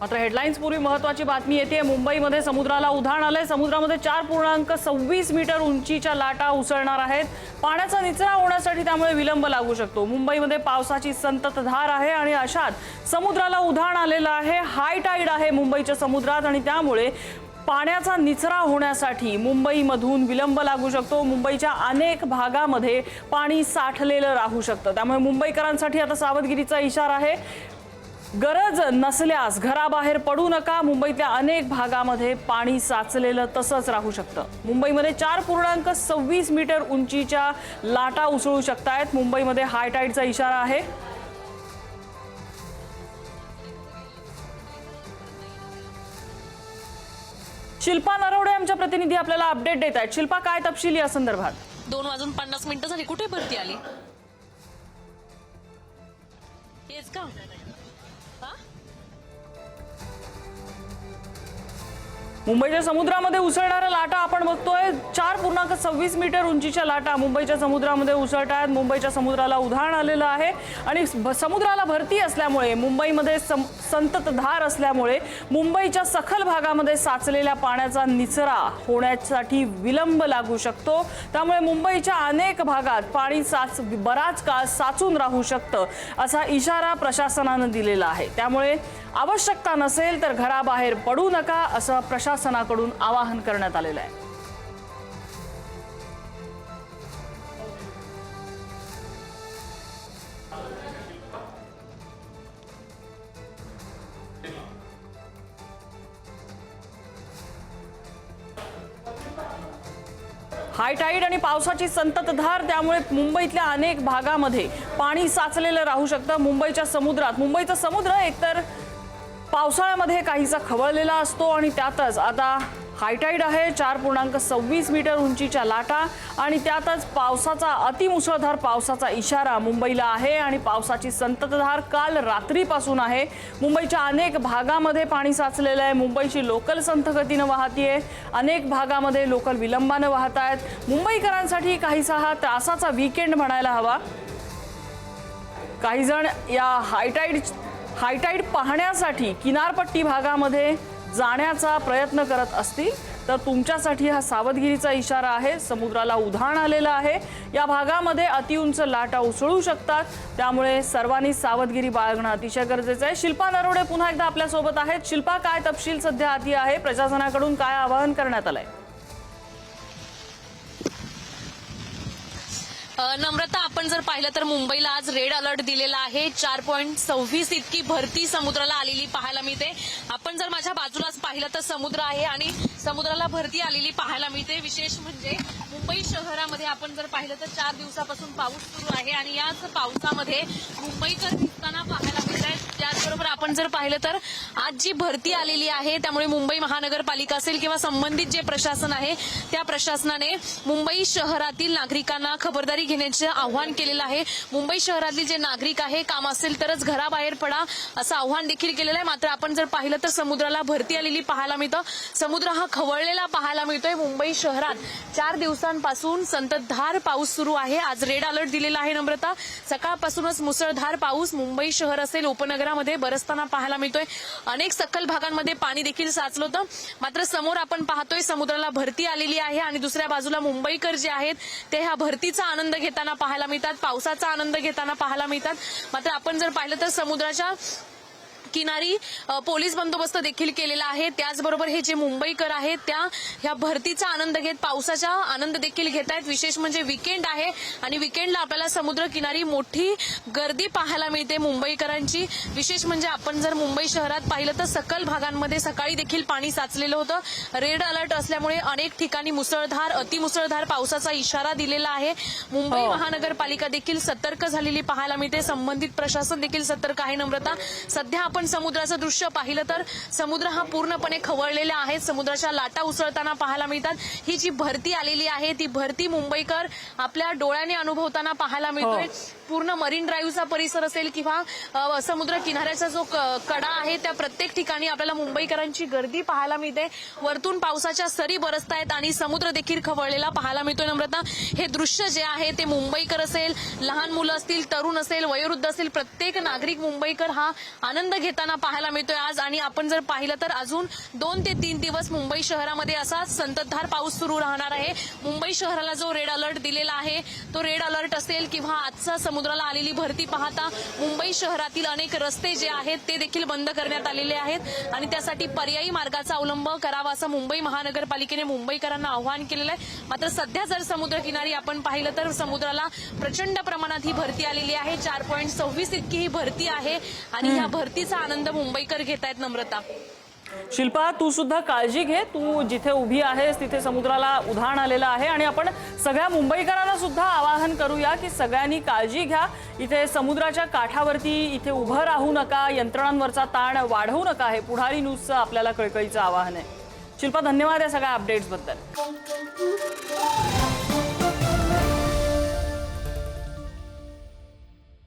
मात्र हेडलाईन्स पूर्वी महत्त्वाची बातमी येते। मुंबईमध्ये समुद्राला उधाण आलंय। समुद्रामध्ये 4.26 मीटर उंचीच्या लाटा उसळणार आहेत। पाण्याचा निचरा होण्यासाठी त्यामुळे विलंब लागू शकतो। मुंबईमध्ये पावसाची संततधार आहे आणि अशात समुद्राला उधाण आलेलं आहे। हाय टाईड आहे मुंबईच्या समुद्रात आणि त्यामुळे पाण्याचा निचरा होण्यासाठी मुंबईमधून विलंब लागू शकतो। मुंबईच्या अनेक भागामध्ये पाणी साठलेलं राहू शकतं। त्यामुळे मुंबईकरांसाठी आता सावधगिरीचा इशारा आहे। गरज नसल्यास घराबाहेर पडू नका। मुंबईतल्या अनेक भागामध्ये पाणी साचलेलं तसंच राहू शकतं। मुंबईमध्ये 4.26 मीटर उंचीच्या लाटा उसळू शकतायत। मुंबईमध्ये हाय टाईडचा इशारा आहे। शिल्पा नरवडे आमच्या प्रतिनिधी आपल्याला अपडेट देत आहेत। शिल्पा, काय तपशील या संदर्भात? 2:50 झाली, कुठे भरती आली? हेच का? मुंबईच्या समुद्रामध्ये उसळणाऱ्या लाटा आपण बघतोय। 4.26 मीटर उंचीच्या लाटा मुंबईच्या समुद्रामध्ये उसळत आहेत। मुंबईच्या समुद्राला उधाण आलेलं आहे आणि समुद्राला भरती असल्यामुळे मुंबईमध्ये संततधार असल्यामुळे मुंबईच्या सखल भागामध्ये साचलेल्या पाण्याचा निचरा होण्यासाठी विलंब लागू शकतो। त्यामुळे मुंबईच्या अनेक भागात पाणी बराच काळ साचून राहू शकतं असा इशारा प्रशासनानं दिलेला आहे। त्यामुळे आवश्यकता नसेल तर घराबाहेर पडू नका असं प्रशासनाकडून आवाहन करण्यात आलेलं आहे। हाय टाईड आणि पावसाची संततधार त्यामुळे मुंबईतल्या अनेक भागामध्ये पाणी साचलेलं राहू शकतं। मुंबईचा समुद्र एकतर पावसाळ्यामध्ये काहीसा खवळलेला असतो आणि त्यातच आता हायटाईड आहे। 4.26 मीटर उंचीच्या लाटा आणि त्यातच अतिमुसळधार पावसाचा इशारा मुंबईला आहे आणि पावसाची संततधार काल रात्रीपासून आहे। मुंबईच्या अनेक भागामध्ये पाणी साचलेलं आहे। मुंबईची लोकल संथ गतीनं वाहतीये। अनेक भागामध्ये लोकल विलंबानं वाहत आहेत। मुंबईकरांसाठी काहीसा हा त्रासाचा वीकेंड म्हणायला हवा। काही जण या हायटाईड पाहण्यासाठी किनारपट्टी भागामध्ये जाण्याचा प्रयत्न करत असतील तर तुमच्यासाठी हा सावधगिरीचा इशारा आहे। समुद्राला उधाण आलेलं आहे। या भागामध्ये अतिउंच लाटा उसळू शकतात। त्यामुळे सर्वांनी सावधगिरी बाळगणं अतिशय गरजेचं आहे। शिल्पा नरवडे पुन्हा एकदा आपल्या सोबत आहेत। शिल्पा, काय तपशील सध्या हाती आहे? प्रशासनाकडून काय आवाहन करण्यात आलंय? नम्रता, आपण जर पाहिलं तर मुंबईला आज रेड अलर्ट दिलेला आहे। 4.26 इतकी भरती समुद्राला आलेली पाहायला मिळते। आपण जर माझ्या बाजूलाच पाहिलं तर समुद्र आहे आणि समुद्राला भरती आलेली पाहायला मिळते। विशेष म्हणजे मुंबई शहरामध्ये आपण जर पाहिलं तर 4 दिवसापासून पाऊस सुरू आहे आणि याच पावसामध्ये मुंबईकर भिजताना पाहायला मिळत आहेत। त्याचबरोबर आपण जर पाहिलं तर आज जी भरती आलेली आहे त्यामुळे मुंबई महानगरपालिका असेल किंवा संबंधित जे प्रशासन आहे त्या प्रशासनाने मुंबई शहरातील नागरिकांना खबरदारी घेण्याचे आवाहन केलेलं आहे। मुंबई शहरातील जे नागरिक आहे, काम असेल तरच घराबाहेर पडा असं आवाहन देखील केलेलं आहे। मात्र आपण जर पाहिलं तर समुद्राला भरती आलेली पाहायला मिळतं। समुद्र हा खवळलेला पाहायला मिळतोय। मुंबई शहरात 4 दिवसांपासून संततधार पाऊस सुरू आहे। आज रेड अलर्ट दिलेला आहे नम्रता। सकाळपासूनच मुसळधार पाऊस मुंबई शहर असेल उपनगरामध्ये बरसताना पाहायला मिळतोय। अनेक सखल भागांमध्ये पाणी देखील साचलं होतं। मात्र समोर आपण पाहतोय समुद्राला भरती आलेली आहे आणि दुसऱ्या बाजूला मुंबईकर जे आहेत ते ह्या भरतीचा आनंद घेताना पाहायला मिळतात, पावसाचा आनंद घेताना पाहायला मिळतात। मात्र आपण जर पाहिलं तर समुद्राच्या किनारी पोलीस बंदोबस्त देखील केलेला आहे। त्याचबरोबर हे जे मुंबईकर आहेत त्या ह्या भरतीचा आनंद घेत पावसाचा आनंद देखील घेत आहेत। विशेष म्हणजे वीकेंड आहे आणि वीकेंडला आपल्याला समुद्र किनारी मोठी गर्दी पाहायला मिळते मुंबईकरांची। विशेष म्हणजे आपण जर मुंबई शहरात पाहिलं तर सकल भागांमध्ये सकाळी देखील पाणी साचलेलं होतं। रेड अलर्ट असल्यामुळे अनेक ठिकाणी मुसळधार अतिमुसळधार पावसाचा इशारा दिलेला आहे। मुंबई महानगरपालिका देखील सतर्क झालेली पाहायला मिळते। संबंधित प्रशासन देखील सतर्क आहे नम्रता। सध्या आपण समुद्राचं दृश्य पाहिलं तर समुद्र हा पूर्णपणे खवळलेला आहे। समुद्राच्या लाटा उसळताना पाहायला मिळतात। ही जी भरती आलेली आहे ती भरती मुंबईकर आपल्या डोळ्याने अनुभवताना पाहायला मिळतोय। पूर्ण मरीन ड्राईव्हचा परिसर असेल किंवा समुद्र किनाऱ्याचा जो कडा आहे त्या प्रत्येक ठिकाणी आपल्याला मुंबईकरांची गर्दी पाहायला मिळते। वरतून पावसाच्या सरी बरसतायत आणि समुद्र देखील खवळलेला पाहायला मिळतोय नम्रता। हे दृश्य जे आहे ते मुंबईकर असेल, लहान मुलं असतील, तरुण असेल, वयोवृद्ध असेल, प्रत्येक नागरिक मुंबईकर हा आनंद घेत घेताना पाहायला मिळतोय आज। आणि आपण जर पाहिलं तर अजून 2 ते 3 दिवस मुंबई शहरामध्ये असा संततधार पाऊस सुरू राहणार आहे। मुंबई शहराला जो रेड अलर्ट दिलेला आहे तो रेड अलर्ट असेल किंवा आजचा समुद्राला आलेली भरती पाहता मुंबई शहरातील अनेक रस्ते जे आहेत ते देखील बंद करण्यात आलेले आहेत आणि त्यासाठी पर्यायी मार्गाचा अवलंब करावा असं मुंबई महानगरपालिकेने मुंबईकरांना आवाहन केलेलं आहे। मात्र सध्या जर समुद्रकिनारी आपण पाहिलं तर समुद्राला प्रचंड प्रमाणात ही भरती आलेली आहे। 4.26 इतकी ही भरती आहे आणि या भरतीचा आनंद मुंबईकर घेत आहेत। नम्रता, शिल्पा, तू सुद्धा काळजी घे, तू जिथे उभी आहेस तिथे समुद्राला उधाण आलेलं आहे आणि आपण सगळ्या मुंबईकरांना सुद्धा आवाहन करूया की सगळ्यांनी काळजी घ्या। इथे समुद्राच्या काठावरती इथे उभं राहू नका, यंत्रणांवरचा ताण वाढवू नका, हे पुढारी न्यूजचं आपल्याला कळकळीचं आवाहन आहे। शिल्पा, धन्यवाद या सगळ्या अपडेट्सबद्दल।